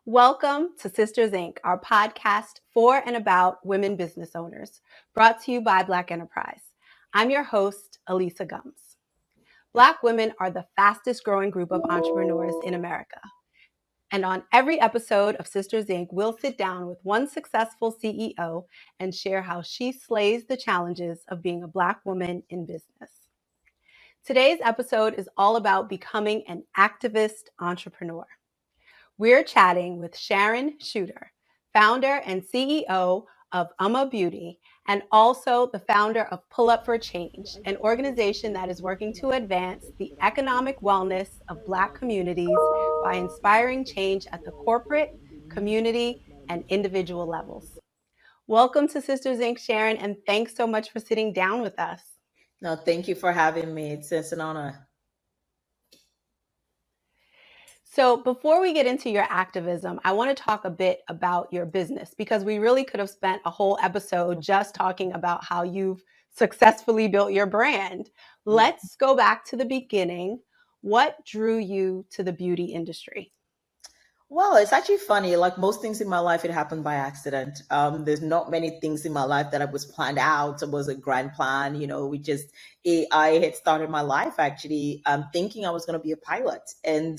Welcome to Sisters Inc., our podcast for and about women business owners, brought to you by Black Enterprise. I'm your host, Elisa Gums. Black women are the fastest growing group of entrepreneurs in America. And on every episode of Sisters Inc., we'll sit down with one successful CEO and share how she slays the challenges of being a Black woman in business. Today's episode is all about becoming an activist entrepreneur. We're chatting with Sharon Chuter, founder and CEO of UOMA Beauty, and also the founder of Pull Up for Change, an organization that is working to advance the economic wellness of Black communities by inspiring change at the corporate, community, and individual levels. Welcome to Sisters Inc., Sharon, and thanks so much for sitting down with us. No, thank you for having me. It's an honor. So before we get into your activism, I want to talk a bit about your business because we really could have spent a whole episode just talking about how you've successfully built your brand. Let's go back to the beginning. What drew you to the beauty industry? Well, it's actually funny. Like most things in my life, it happened by accident. There's not many things in my life that I was planned out. It was a grand plan. I had started my life actually thinking I was going to be a pilot. And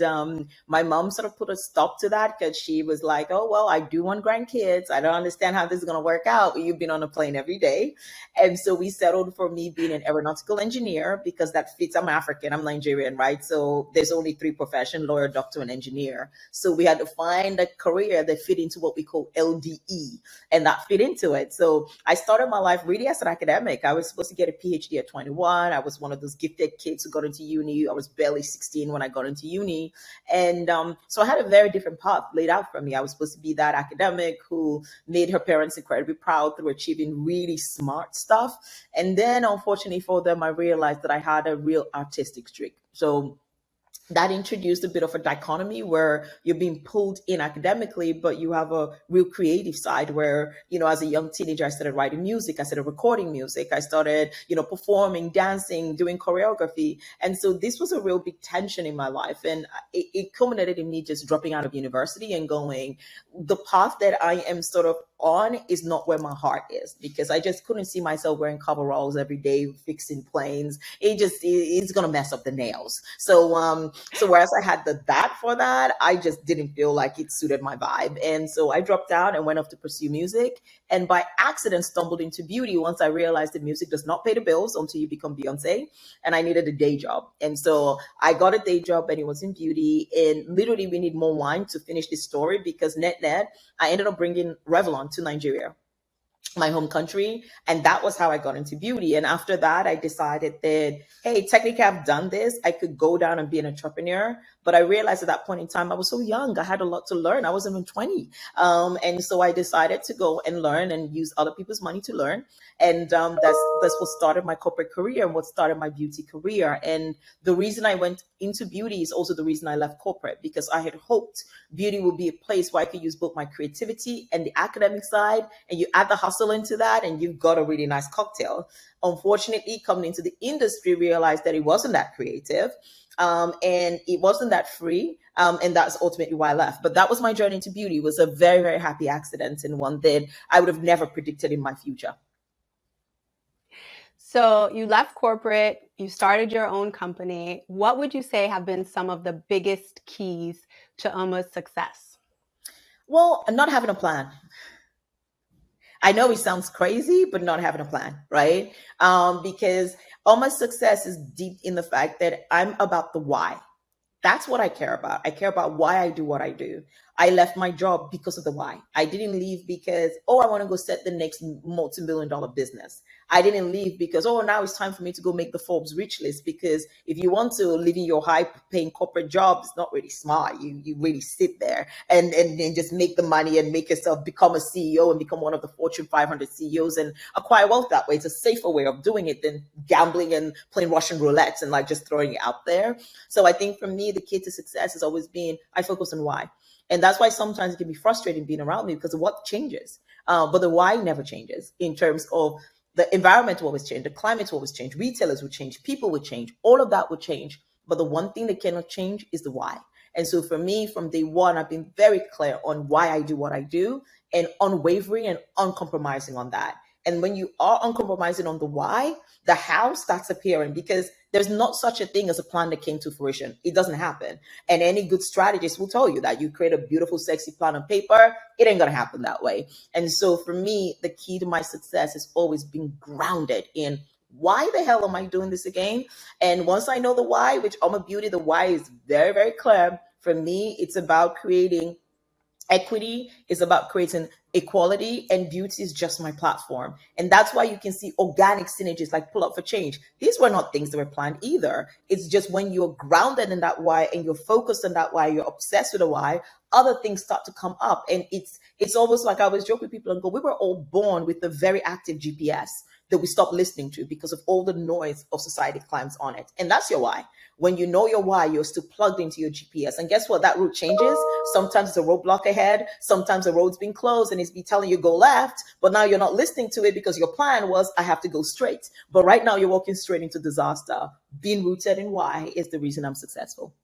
my mom sort of put a stop to that because she was like, oh, well, I do want grandkids. I don't understand how this is going to work out. You've been on a plane every day. And so we settled for me being an aeronautical engineer because that fits. I'm African, I'm Nigerian, right? So there's only three professions: lawyer, doctor, and engineer. So we had to find a career that fit into what we call LDE, and that fit into it. So I started my life really as an academic. I was supposed to get a PhD at 21. I was one of those gifted kids who got into uni. I was barely 16 when I got into uni. And so I had a very different path laid out for me. I was supposed to be that academic who made her parents incredibly proud through achieving really smart stuff. And then unfortunately for them, I realized that I had a real artistic streak. So that introduced a bit of a dichotomy where you're being pulled in academically, but you have a real creative side where, as a young teenager, I started writing music. I started recording music. I started, performing, dancing, doing choreography. And so this was a real big tension in my life. And it culminated in me just dropping out of university and going, the path that I am sort of on is not where my heart is, because I just couldn't see myself wearing coveralls every day, fixing planes. It's going to mess up the nails. So whereas I had the that for that, I just didn't feel like it suited my vibe. And so I dropped out and went off to pursue music. And by accident stumbled into beauty once I realized that music does not pay the bills until you become Beyonce. And I needed a day job. And so I got a day job and it was in beauty. And literally we need more wine to finish this story, because net, I ended up bringing Revlon to Nigeria, my home country. And that was how I got into beauty. And after that, I decided that, hey, technically I've done this. I could go down and be an entrepreneur. But I realized at that point in time, I was so young. I had a lot to learn. I wasn't even 20. And so I decided to go and learn and use other people's money to learn. And that's what started my corporate career and what started my beauty career. And the reason I went into beauty is also the reason I left corporate, because I had hoped beauty would be a place where I could use both my creativity and the academic side, and you add the hustle into that and you've got a really nice cocktail. Unfortunately, coming into the industry, realized that it wasn't that creative. And it wasn't that free. And that's ultimately why I left. But that was my journey into beauty. It was a very, very happy accident, and one that I would have never predicted in my future. So you left corporate, you started your own company. What would you say have been some of the biggest keys to UOMA's success? Well, not having a plan. I know it sounds crazy, but not having a plan, right? Because UOMA's success is deep in the fact that I'm about the why. That's what I care about. I care about why I do what I do. I left my job because of the why. I didn't leave because, I want to go set the next multi-million-dollar business. I didn't leave because, now it's time for me to go make the Forbes rich list. Because if you want to live in your high-paying corporate job, it's not really smart. You really sit there and just make the money and make yourself become a CEO and become one of the Fortune 500 CEOs and acquire wealth that way. It's a safer way of doing it than gambling and playing Russian roulette and just throwing it out there. So I think for me, the key to success has always been, I focus on why. And that's why sometimes it can be frustrating being around me, because what changes, but the why never changes. In terms of the environment will always change, the climate will always change, retailers will change, people will change, all of that will change. But the one thing that cannot change is the why. And so for me, from day one, I've been very clear on why I do what I do and unwavering and uncompromising on that. And when you are uncompromising on the why, the how starts appearing, because there's not such a thing as a plan that came to fruition. It doesn't happen. And any good strategist will tell you that you create a beautiful, sexy plan on paper. It ain't going to happen that way. And so for me, the key to my success has always been grounded in why the hell am I doing this again? And once I know the why, which UOMA Beauty, the why is very, very clear. For me, it's about creating equity, is about creating equality, and beauty is just my platform. And that's why you can see organic synergies like Pull Up for Change. These were not things that were planned either. It's just when you're grounded in that why and you're focused on that why, you're obsessed with the why, other things start to come up. And it's almost like I always joke with people and go, we were all born with a very active GPS that we stopped listening to because of all the noise of society climbs on it. And that's your why. When you know your why, you're still plugged into your GPS. And guess what? That route changes. Sometimes there's a roadblock ahead. Sometimes the road's been closed and it's be telling you go left, but now you're not listening to it because your plan was, I have to go straight. But right now you're walking straight into disaster. Being rooted in why is the reason I'm successful.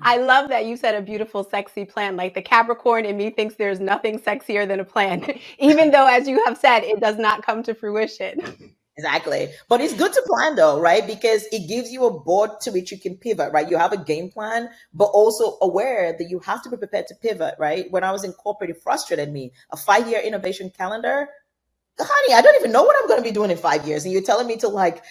I love that you said a beautiful, sexy plan. Like the Capricorn in me thinks there's nothing sexier than a plan, even though, as you have said, it does not come to fruition. Exactly. But it's good to plan though, right? Because it gives you a board to which you can pivot, right? You have a game plan, but also aware that you have to be prepared to pivot, right? When I was in corporate, it frustrated me. A 5-year innovation calendar. Honey, I don't even know what I'm going to be doing in 5 years. And you're telling me to like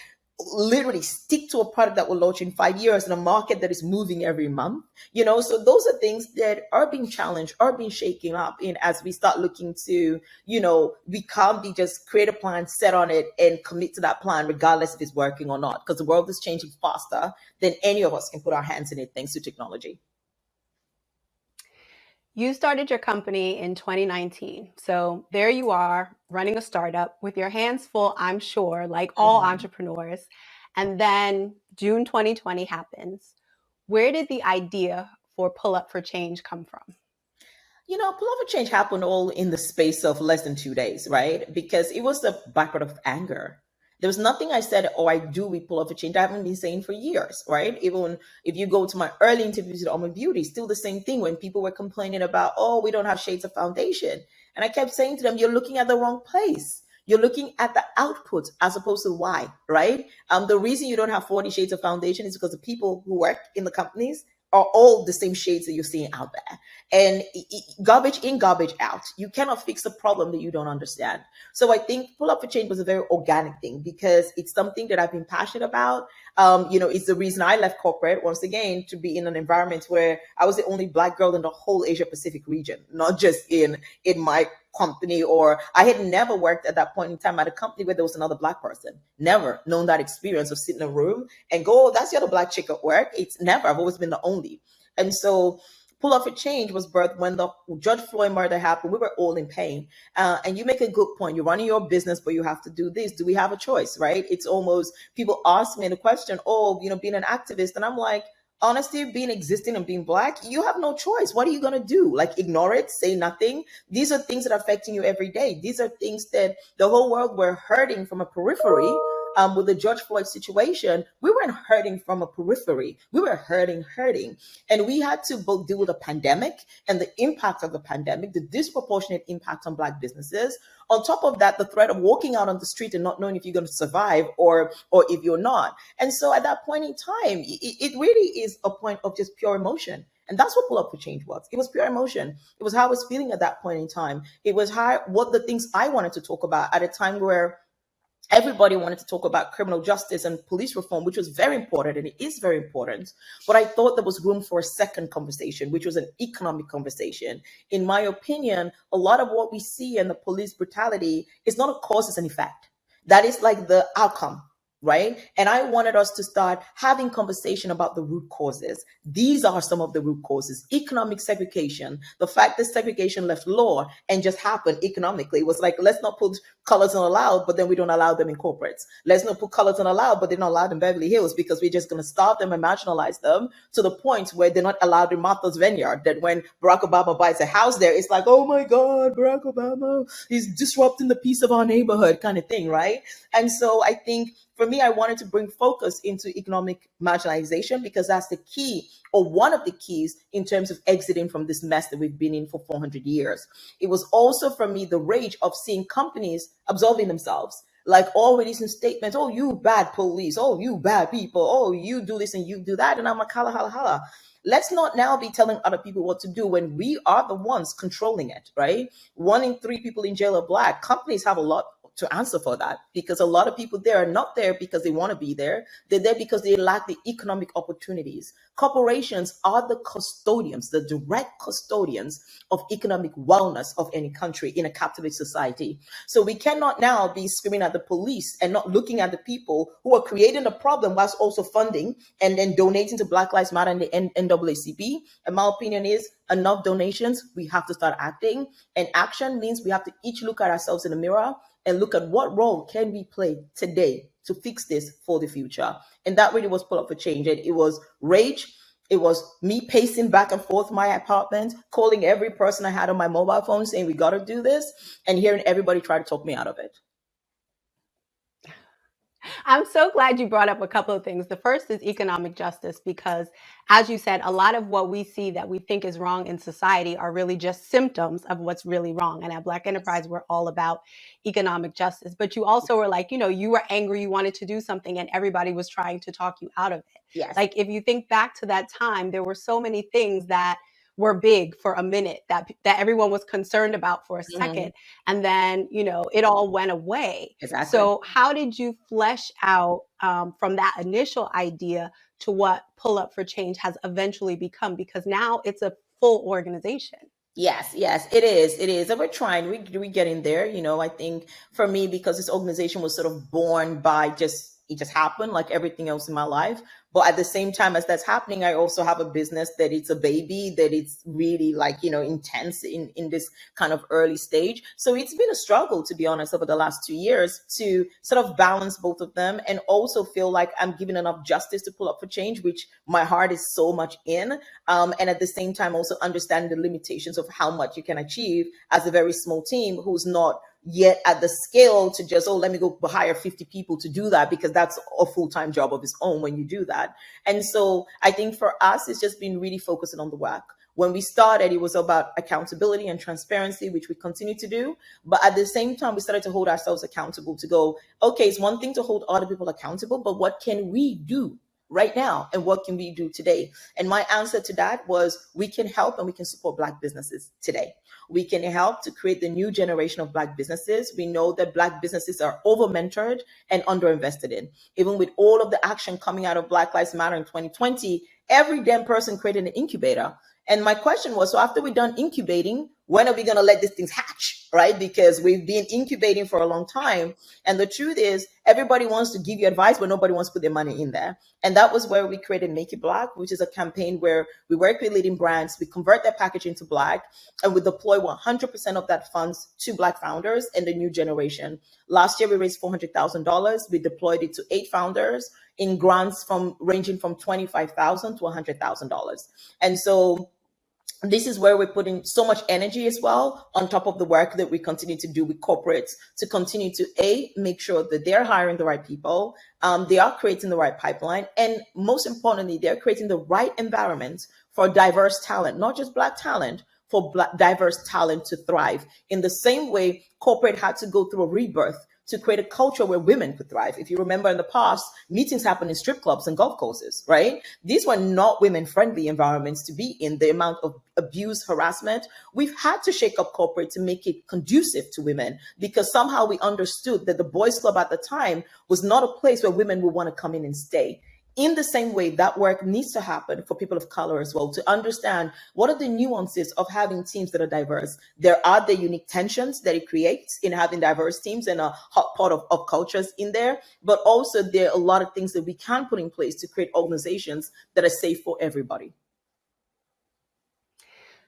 literally stick to a product that will launch in 5 years in a market that is moving every month. So those are things that are being challenged, are being shaken up in as we start looking to, we can't be just create a plan, set on it and commit to that plan regardless if it's working or not, because the world is changing faster than any of us can put our hands in it thanks to technology. You started your company in 2019. So there you are running a startup with your hands full, I'm sure, like all entrepreneurs. And then June 2020 happens. Where did the idea for Pull Up for Change come from? Pull Up for Change happened all in the space of less than 2 days, right? Because it was the byproduct of anger. There was nothing I said or I do with Pull Up for Change I haven't been saying for years, right? Even if you go to my early interviews with UOMA Beauty, still the same thing when people were complaining about, oh, we don't have shades of foundation. And I kept saying to them, you're looking at the wrong place. You're looking at the output as opposed to why, right? The reason you don't have 40 shades of foundation is because the people who work in the companies are all the same shades that you're seeing out there. And garbage in, garbage out. You cannot fix a problem that you don't understand. So I think Pull Up for Change was a very organic thing because it's something that I've been passionate about. It's the reason I left corporate, once again, to be in an environment where I was the only Black girl in the whole Asia Pacific region, not just in my company, or I had never worked at that point in time at a company where there was another Black person. Never known that experience of sitting in a room and go, oh, that's the other Black chick at work. It's never. I've always been the only. And so Pull Up for Change was birthed when the George Floyd murder happened. We were all in pain. And you make a good point. You're running your business, but you have to do this. Do we have a choice, right? It's almost, people ask me the question, being an activist. And I'm like, honestly, being existing and being Black, you have no choice. What are you going to do? Like ignore it, say nothing? These are things that are affecting you every day. These are things that the whole world were hurting from a periphery. With the George Floyd situation, we weren't hurting from a periphery. We were hurting. And we had to both deal with the pandemic and the impact of the pandemic, the disproportionate impact on Black businesses. On top of that, the threat of walking out on the street and not knowing if you're going to survive or if you're not. And so at that point in time, it really is a point of just pure emotion. And that's what Pull Up for Change was. It was pure emotion. It was how I was feeling at that point in time. It was what the things I wanted to talk about at a time where everybody wanted to talk about criminal justice and police reform, which was very important, and it is very important. But I thought there was room for a second conversation, which was an economic conversation. In my opinion, a lot of what we see in the police brutality is not a cause, it's an effect. That is like the outcome. Right. And I wanted us to start having conversation about the root causes. These are some of the root causes. Economic segregation, the fact that segregation left law and just happened economically was like, let's not put colors on allowed, but then we don't allow them in corporates. Let's not put colors on allowed, but they're not allowed in Beverly Hills because we're just going to starve them and marginalize them to the point where they're not allowed in Martha's Vineyard. That when Barack Obama buys a house there, it's like, oh my God, Barack Obama is disrupting the peace of our neighborhood kind of thing. Right. And so I think for me, I wanted to bring focus into economic marginalization because that's the key, or one of the keys, in terms of exiting from this mess that we've been in for 400 years. It was also for me the rage of seeing companies absolving themselves, like all releasing statements, oh, you bad police, oh, you bad people, oh, you do this and you do that. And I'm like, holla, holla, holla. Let's not now be telling other people what to do when we are the ones controlling it, right? 1 in 3 people in jail are Black. Companies have a lot to answer for that, because a lot of people there are not there because they want to be there. They're there because they lack the economic opportunities. Corporations are the custodians, the direct custodians of economic wellness of any country in a capitalist society. So we cannot now be screaming at the police and not looking at the people who are creating the problem whilst also funding and then donating to Black Lives Matter and the NAACP. And my opinion is, enough donations, we have to start acting. And action means we have to each look at ourselves in the mirror and look at what role can we play today to fix this for the future. And that really was Pull Up for Change. And it was rage. It was me pacing back and forth my apartment, calling every person I had on my mobile phone saying, we got to do this, and hearing everybody try to talk me out of it. I'm so glad you brought up a couple of things. The first is economic justice, because as you said, a lot of what we see that we think is wrong in society are really just symptoms of what's really wrong. And at Black Enterprise, we're all about economic justice. But you also were like, you were angry, you wanted to do something, and everybody was trying to talk you out of it. Yes. Like, if you think back to that time, there were so many things that were big for a minute that everyone was concerned about for a second. And then, it all went away. Exactly. So how did you flesh out from that initial idea to what Pull Up for Change has eventually become? Because now it's a full organization. Yes, it is. It is. And we're trying, we getting there. I think for me, because this organization was sort of born by it just happened like everything else in my life. But at the same time as that's happening, I also have a business that it's a baby, that it's really intense in this kind of early stage. So it's been a struggle, to be honest, over the last 2 years to sort of balance both of them and also feel like I'm giving enough justice to Pull Up for Change, which my heart is so much in. And at the same time, also understanding the limitations of how much you can achieve as a very small team who's not yet at the scale to just, let me go hire 50 people to do that, because that's a full-time job of its own when you do that. And so I think for us, it's just been really focusing on the work. When we started, it was about accountability and transparency, which we continue to do. But at the same time, we started to hold ourselves accountable to go, okay, it's one thing to hold other people accountable, but what can we do right now? And what can we do today? And my answer to that was, we can help and we can support Black businesses today. We can help to create the new generation of Black businesses. We know that Black businesses are over-mentored and underinvested in. Even with all of the action coming out of Black Lives Matter in 2020, every damn person created an incubator. And my question was, so after we're done incubating, when are we going to let these things hatch, right? Because we've been incubating for a long time. And the truth is, everybody wants to give you advice, but nobody wants to put their money in there. And that was where we created Make It Black, which is a campaign where we work with leading brands, we convert their packaging to Black, and we deploy 100% of that funds to Black founders and the new generation. Last year, we raised $400,000. We deployed it to 8 founders in grants ranging from $25,000 to $100,000. And so this is where we're putting so much energy as well, on top of the work that we continue to do with corporates, to continue to make sure that they're hiring the right people, they are creating the right pipeline, and most importantly, they're creating the right environment for diverse talent, not just Black talent, for diverse talent to thrive. In the same way, corporate had to go through a rebirth to create a culture where women could thrive. If you remember in the past, meetings happened in strip clubs and golf courses, right? These were not women-friendly environments to be in. The amount of abuse, harassment, we've had to shake up corporate to make it conducive to women, because somehow we understood that the boys' club at the time was not a place where women would want to come in and stay. In the same way, that work needs to happen for people of color as well, to understand what are the nuances of having teams that are diverse. There are the unique tensions that it creates in having diverse teams and a hot pot of cultures in there, but also there are a lot of things that we can put in place to create organizations that are safe for everybody.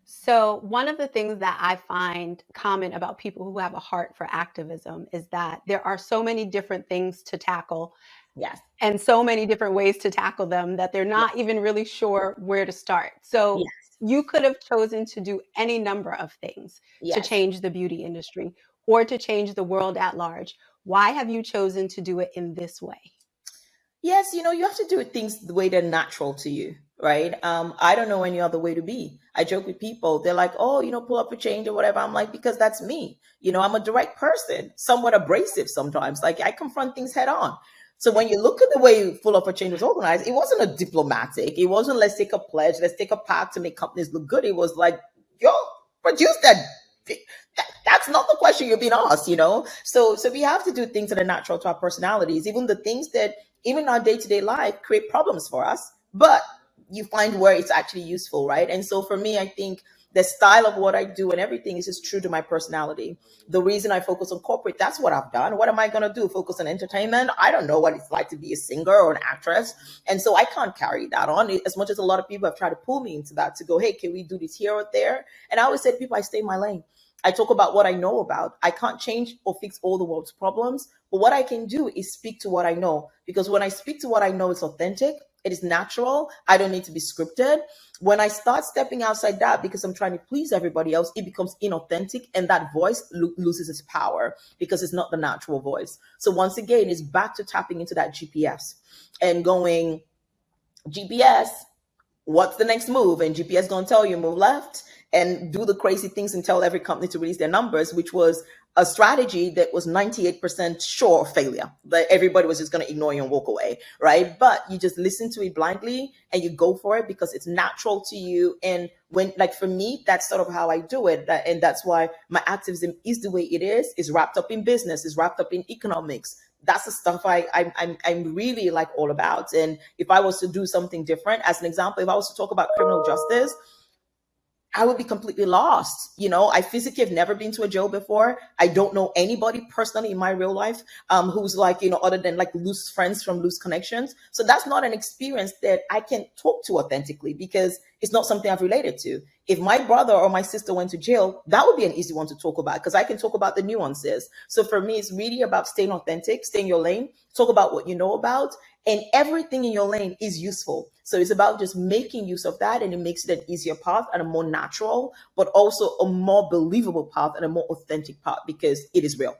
So one of the things that I find common about people who have a heart for activism is that there are so many different things to tackle. Yes. And so many different ways to tackle them that they're not even really sure where to start. So you could have chosen to do any number of things to change the beauty industry or to change the world at large. Why have you chosen to do it in this way? Yes, you have to do things the way they're natural to you, right? I don't know any other way to be. I joke with people. They're like, oh, pull up a change or whatever. I'm like, because that's me. I'm a direct person, somewhat abrasive sometimes. Like I confront things head on. So when you look at the way Full Up for Change was organized, it wasn't a diplomatic. It wasn't let's take a pledge, let's take a pact to make companies look good. It was like, yo, produce that. That's not the question you're being asked. So we have to do things that are natural to our personalities, even the things that even in our day-to-day life create problems for us, but you find where it's actually useful, right? And so for me, I think the style of what I do and everything is just true to my personality. The reason I focus on corporate, that's what I've done. What am I going to do? Focus on entertainment? I don't know what it's like to be a singer or an actress. And so I can't carry that on, as much as a lot of people have tried to pull me into that to go, hey, can we do this here or there? And I always say to people, I stay in my lane. I talk about what I know about. I can't change or fix all the world's problems, but what I can do is speak to what I know. Because when I speak to what I know, it's authentic, it is natural. I don't need to be scripted. When I start stepping outside that because I'm trying to please everybody else, it becomes inauthentic, and that voice loses its power because it's not the natural voice. So once again, it's back to tapping into that GPS and going, GPS, what's the next move? And GPS going to tell you move left and do the crazy things and tell every company to release their numbers, which was a strategy that was 98% sure of failure. That everybody was just going to ignore you and walk away, right? But you just listen to it blindly and you go for it because it's natural to you. And when, like for me, that's sort of how I do it. And that's why my activism is the way it is wrapped up in business, is wrapped up in economics. That's the stuff I'm really like all about. And if I was to do something different, as an example, if I was to talk about criminal justice, I would be completely lost. I physically have never been to a jail before. I don't know anybody personally in my real life who's like, other than like loose friends from loose connections. So that's not an experience that I can talk to authentically because it's not something I've related to. If my brother or my sister went to jail, that would be an easy one to talk about because I can talk about the nuances. So for me, it's really about staying authentic, stay in your lane, talk about what you know about, and everything in your lane is useful. So it's about just making use of that, and it makes it an easier path and a more natural, but also a more believable path and a more authentic path because it is real.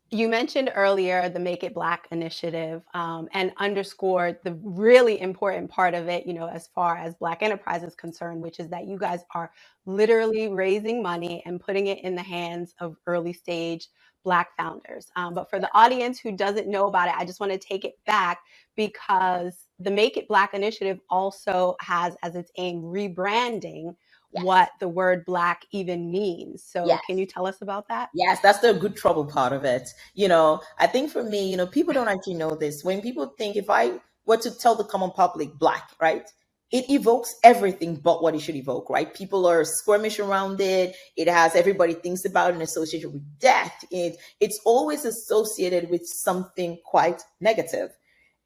You mentioned earlier the Make It Black initiative and underscored the really important part of it, as far as Black enterprise is concerned, which is that you guys are literally raising money and putting it in the hands of early stage Black founders. But for the audience who doesn't know about it, I just want to take it back because the Make It Black initiative also has as its aim rebranding what the word Black even means. So can you tell us about that? Yes, that's the good trouble part of it. I think for me, people don't actually know this. When people think if I were to tell the common public Black, right? It evokes everything but what it should evoke, right? People are squirmish around it. It has everybody thinks about it in association with death. It's always associated with something quite negative.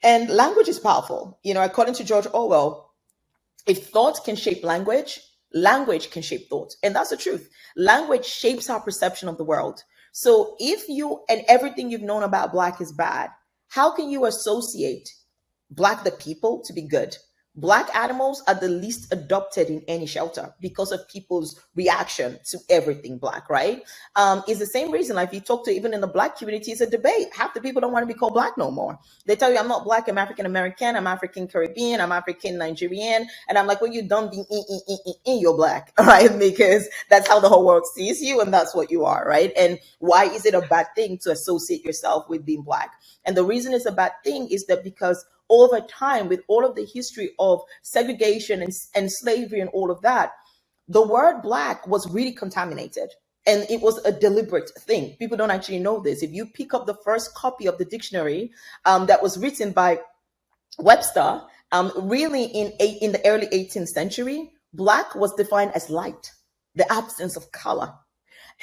And language is powerful. According to George Orwell, if thought can shape language, language can shape thought. And that's the truth. Language shapes our perception of the world. So if you and everything you've known about Black is bad, how can you associate Black the people to be good? Black animals are the least adopted in any shelter because of people's reaction to everything Black, right? It's the same reason, like if you talk to even in the Black community, it's a debate. Half the people don't want to be called Black no more. They tell you, I'm not Black, I'm African American, I'm African Caribbean, I'm African Nigerian. And I'm like, well, you don't be you're Black, right? Because that's how the whole world sees you and that's what you are, right? And why is it a bad thing to associate yourself with being Black? And the reason it's a bad thing is that because over time, with all of the history of segregation and slavery and all of that, the word Black was really contaminated. And it was a deliberate thing. People don't actually know this. If you pick up the first copy of the dictionary that was written by Webster, really in the early 18th century, Black was defined as light, the absence of color.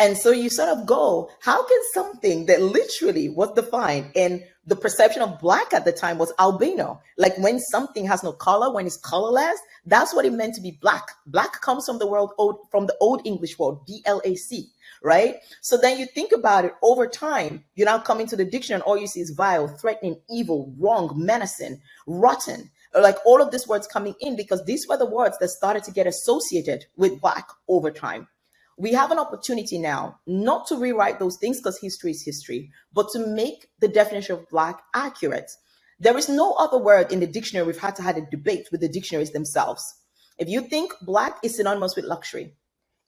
And so you sort of go, how can something that literally was defined and the perception of Black at the time was albino? Like when something has no color, when it's colorless, that's what it meant to be Black. Black comes from from the old English word, BLAC, right? So then you think about it over time, you now come into the dictionary and all you see is vile, threatening, evil, wrong, menacing, rotten. Like all of these words coming in because these were the words that started to get associated with Black over time. We have an opportunity now not to rewrite those things because history is history, but to make the definition of Black accurate. There is no other word in the dictionary. We've had to have a debate with the dictionaries themselves. If you think Black is synonymous with luxury,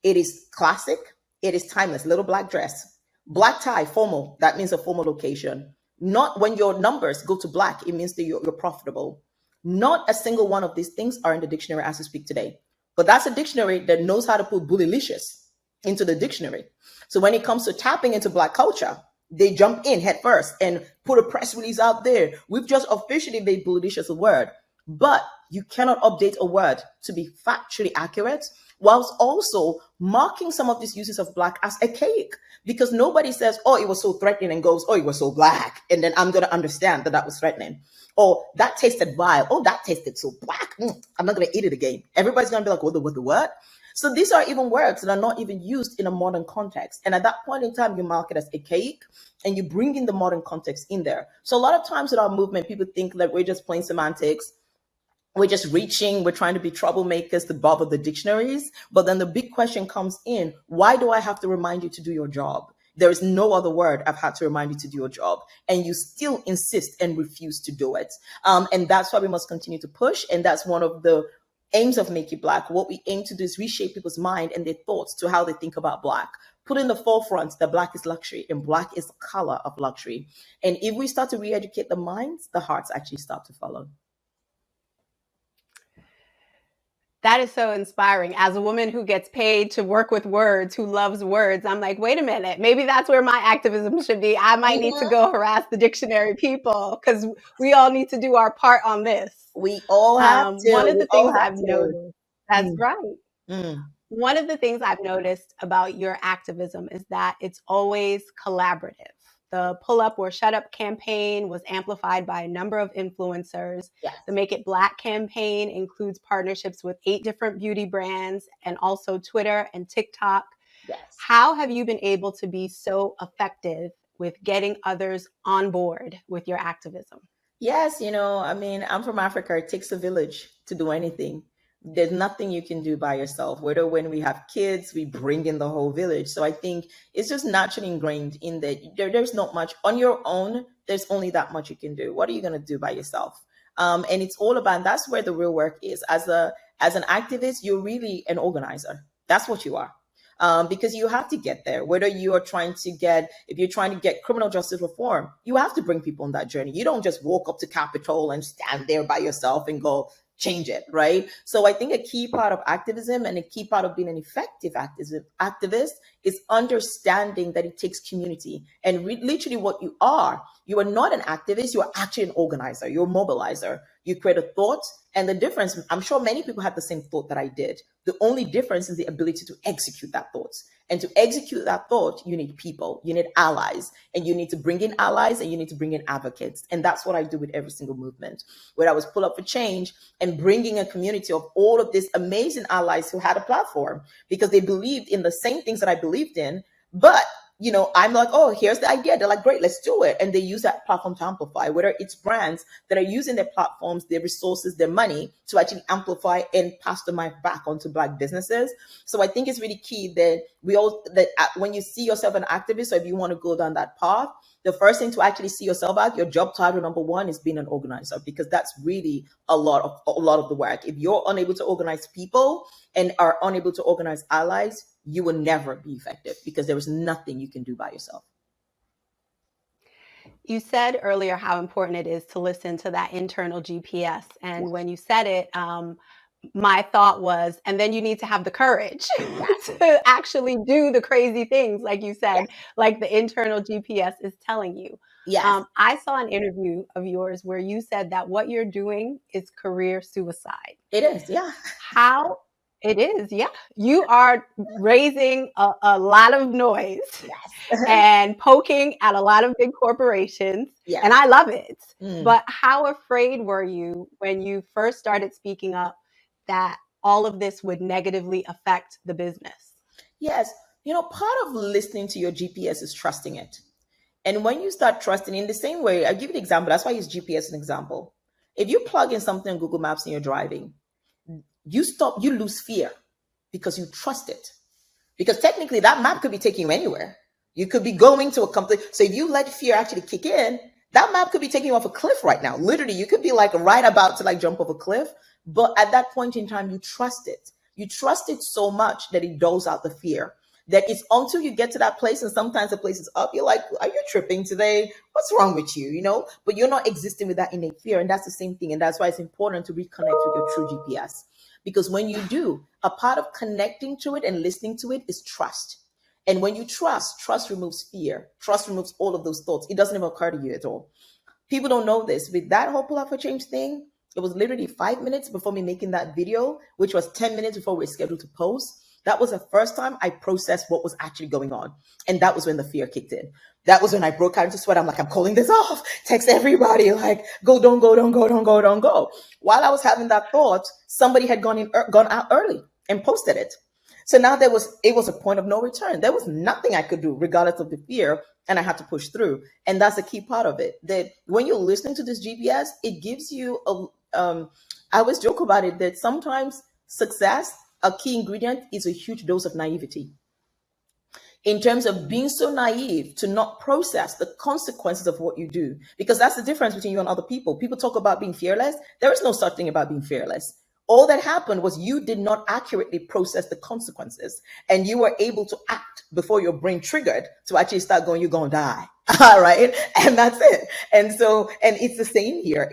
it is classic, it is timeless. Little black dress, black tie, formal. That means a formal location. Not when your numbers go to black, it means that you're profitable. Not a single one of these things are in the dictionary as we speak today. But that's a dictionary that knows how to put bootylicious into the dictionary. So when it comes to tapping into Black culture, they jump in head first and put a press release out there. We've just officially made bootylicious a word. But you cannot update a word to be factually accurate whilst also marking some of these uses of Black as archaic, because nobody says, oh, it was so threatening, and goes, oh, it was so Black, and then I'm going to understand that that was threatening. Or that tasted vile. Oh, that tasted so Black. I'm not going to eat it again. Everybody's going to be like, what the what? So these are even words that are not even used in a modern context. And at that point in time, you mark it as archaic and you bring in the modern context in there. So a lot of times in our movement, people think that we're just playing semantics. We're just reaching, we're trying to be troublemakers to bother the dictionaries. But then the big question comes in, why do I have to remind you to do your job? There is no other word I've had to remind you to do your job. And you still insist and refuse to do it. And that's why we must continue to push. And that's one of the aims of Make It Black. What we aim to do is reshape people's mind and their thoughts to how they think about Black. Put in the forefront that Black is luxury and Black is the color of luxury. And if we start to re-educate the minds, the hearts actually start to follow. That is so inspiring. As a woman who gets paid to work with words, who loves words, I'm like, wait a minute, maybe that's where my activism should be. I might need to go harass the dictionary people because we all need to do our part on this. We all have to. One of the things I've noticed, that's right. One of the things I've noticed about your activism is that it's always collaborative. The Pull Up or Shut Up campaign was amplified by a number of influencers. Yes. The Make It Black campaign includes partnerships with 8 different beauty brands and also Twitter and TikTok. Yes. How have you been able to be so effective with getting others on board with your activism? Yes, I'm from Africa. It takes a village to do anything. There's nothing you can do by yourself. Whether when we have kids, we bring in the whole village. So I think it's just naturally ingrained in that there's not much on your own. There's only that much you can do. What are you going to do by yourself? And it's all about, and that's where the real work is. As an activist, you're really an organizer. That's what you are. Because you have to get there. Whether you are if you're trying to get criminal justice reform, you have to bring people on that journey. You don't just walk up to Capitol and stand there by yourself and go, change it, right? So I think a key part of activism and a key part of being an effective activist is understanding that it takes community. And literally what you are not an activist, you are actually an organizer, you're a mobilizer. You create a thought, and the difference, I'm sure many people had the same thought that I did. The only difference is the ability to execute that thought. And to execute that thought, you need people, you need allies, and you need to bring in allies and you need to bring in advocates. And that's what I do with every single movement. Where I was Pull Up for Change and bringing a community of all of these amazing allies who had a platform because they believed in the same things that I believed in, but I'm like, oh, here's the idea. They're like, great, let's do it. And they use that platform to amplify, whether it's brands that are using their platforms, their resources, their money to actually amplify and pass the mic back onto Black businesses. So I think it's really key that when you see yourself an activist, or if you want to go down that path, the first thing to actually see yourself at, your job title number 1 is being an organizer, because that's really a lot of the work. If you're unable to organize people and are unable to organize allies, you will never be effective because there is nothing you can do by yourself. You said earlier how important it is to listen to that internal GPS. And when you said it, my thought was, and then you need to have the courage to actually do the crazy things, like you said, like the internal GPS is telling you. Yes. I saw an interview of yours where you said that what you're doing is career suicide. It is, yeah. How? It is, yeah. You are raising a lot of noise and poking at a lot of big corporations, and I love it. But how afraid were you when you first started speaking up that all of this would negatively affect the business? Yes. Part of listening to your GPS is trusting it. And when you start trusting in the same way, I'll give you an example. That's why I use GPS as an example. If you plug in something on Google Maps and you're driving, you lose fear because you trust it. because technically that map could be taking you anywhere. You could be going to a complete. So if you let fear actually kick in, that map could be taking you off a cliff right now. Literally, you could be like right about to like jump off a cliff. But at that point in time, you trust it. You trust it so much that it dulls out the fear. That it's until you get to that place, and sometimes the place is up, you're like, are you tripping today? What's wrong with you? You know, but you're not existing with that innate fear. And that's the same thing. And that's why it's important to reconnect with your true GPS. Because when you do, a part of connecting to it and listening to it is trust. And when you trust removes fear. Trust removes all of those thoughts. It doesn't even occur to you at all. People don't know this. With that whole pull out for change thing, it was literally 5 minutes before me making that video, which was 10 minutes before we were scheduled to post. That was the first time I processed what was actually going on. And that was when the fear kicked in. That was when I broke out into sweat. I'm like, I'm calling this off. Text everybody, like, go, don't go, don't go, don't go, don't go. While I was having that thought, somebody had gone out early and posted it. So now it was a point of no return. There was nothing I could do regardless of the fear, and I had to push through. And that's a key part of it, that when you're listening to this GPS, it gives you I always joke about it, that sometimes success, a key ingredient, is a huge dose of naivety. In terms of being so naive to not process the consequences of what you do, because that's the difference between you and other people. People talk about being fearless. There is no such thing about being fearless. All that happened was you did not accurately process the consequences, and you were able to act before your brain triggered to actually start going, you're going to die. All right. And that's it. And so, and it's the same here.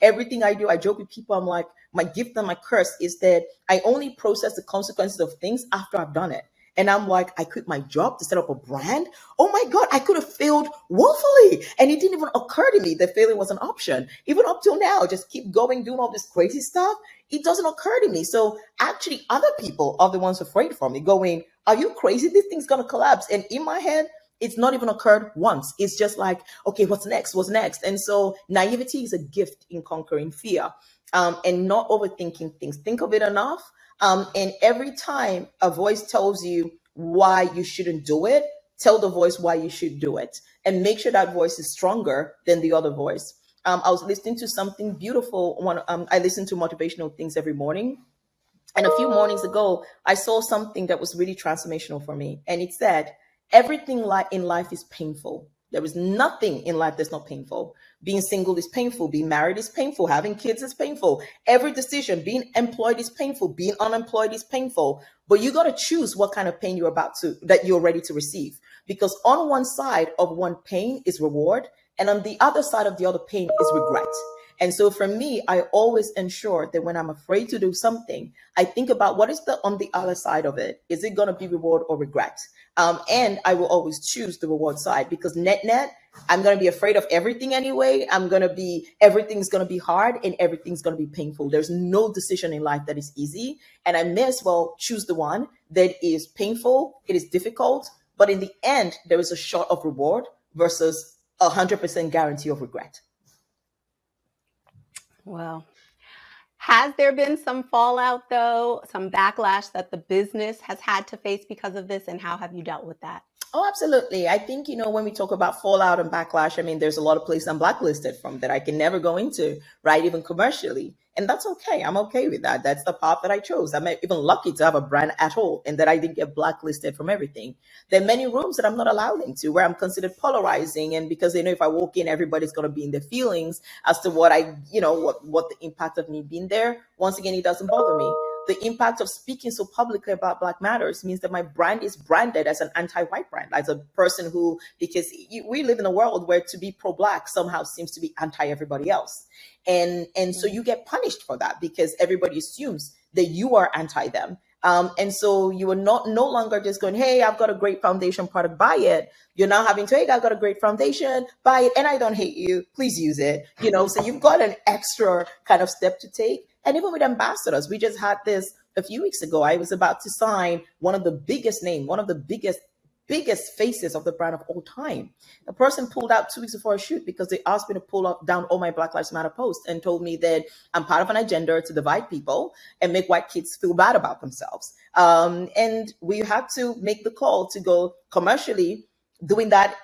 Everything I do, I joke with people. I'm like, my gift and my curse is that I only process the consequences of things after I've done it. And I'm like, I quit my job to set up a brand. Oh my God, I could have failed woefully. And it didn't even occur to me that failing was an option. Even up till now, just keep going, doing all this crazy stuff. It doesn't occur to me. So actually other people are the ones afraid for me, going, are you crazy? This thing's going to collapse. And in my head, it's not even occurred once. It's just like, okay, what's next? What's next? And so naivety is a gift in conquering fear, and not overthinking things. Think of it enough. And every time a voice tells you why you shouldn't do it, tell the voice why you should do it, and make sure that voice is stronger than the other voice. I was listening to something beautiful. I listen to motivational things every morning. And a few mornings ago, I saw something that was really transformational for me. And it said, everything in life is painful. There is nothing in life that's not painful. Being single is painful. Being married is painful. Having kids is painful. Every decision, being employed is painful. Being unemployed is painful. But you got to choose what kind of pain that you're ready to receive. Because on one side of one pain is reward, and on the other side of the other pain is regret. And so for me, I always ensure that when I'm afraid to do something, I think about what is on the other side of it. Is it going to be reward or regret? And I will always choose the reward side, because net, I'm going to be afraid of everything anyway. Everything's going to be hard and everything's going to be painful. There's no decision in life that is easy. And I may as well choose the one that is painful. It is difficult, but in the end, there is a shot of reward versus 100% guarantee of regret. Well, has there been some fallout, though, some backlash that the business has had to face because of this, and how have you dealt with that? Oh, absolutely. I think, when we talk about fallout and backlash, I mean, there's a lot of places I'm blacklisted from that I can never go into, right? Even commercially. And that's okay. I'm okay with that. That's the path that I chose. I'm even lucky to have a brand at all, and that I didn't get blacklisted from everything. There are many rooms that I'm not allowed into where I'm considered polarizing. And because they know if I walk in, everybody's going to be in their feelings as to what what the impact of me being there. Once again, it doesn't bother me. The impact of speaking so publicly about Black Matters means that my brand is branded as an anti-white brand, as a person who, because we live in a world where to be pro-Black somehow seems to be anti-everybody else. And so you get punished for that because everybody assumes that you are anti them. And so you are no longer just going, hey, I've got a great foundation product, buy it. You're now having to, hey, I've got a great foundation, buy it. And I don't hate you, please use it. So you've got an extra kind of step to take. And even with ambassadors, we just had this a few weeks ago. I was about to sign one of the biggest faces of the brand of all time. The person pulled out 2 weeks before a shoot because they asked me to pull down all my Black Lives Matter posts and told me that I'm part of an agenda to divide people and make white kids feel bad about themselves. And we had to make the call to go commercially. Doing that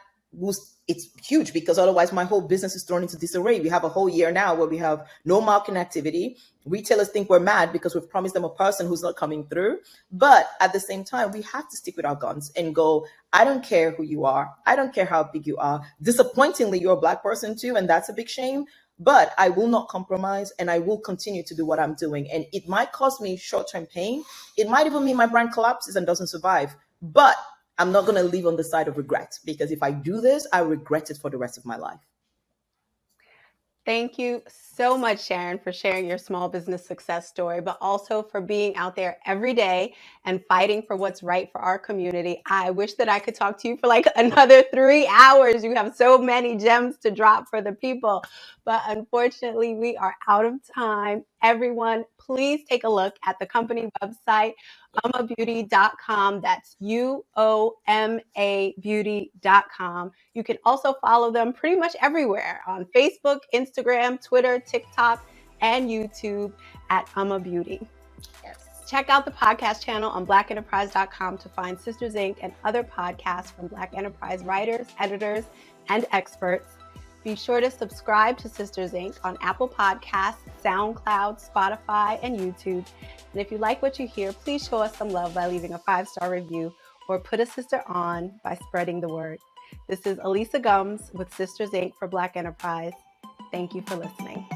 it's huge, because otherwise my whole business is thrown into disarray. We have a whole year now where we have no marketing activity. Retailers think we're mad because we've promised them a person who's not coming through. But at the same time, we have to stick with our guns and go, I don't care who you are. I don't care how big you are. Disappointingly, you're a Black person too, and that's a big shame. But I will not compromise, and I will continue to do what I'm doing. And it might cause me short-term pain. It might even mean my brand collapses and doesn't survive. But I'm not going to live on the side of regret, because if I do this, I regret it for the rest of my life. Thank you so much, Sharon, for sharing your small business success story, but also for being out there every day and fighting for what's right for our community. I wish that I could talk to you for like another 3 hours. You have so many gems to drop for the people, but unfortunately, we are out of time. Everyone, please take a look at the company website, UOMABeauty.com. That's UOMA Beauty.com. You can also follow them pretty much everywhere on Facebook, Instagram, Twitter, TikTok, and YouTube at UOMA Beauty. Yes. Check out the podcast channel on blackenterprise.com to find Sisters Inc. and other podcasts from Black Enterprise writers, editors, and experts. Be sure to subscribe to Sisters Inc. on Apple Podcasts, SoundCloud, Spotify, and YouTube. And if you like what you hear, please show us some love by leaving a 5-star review or put a sister on by spreading the word. This is Elisa Gums with Sisters Inc. for Black Enterprise. Thank you for listening.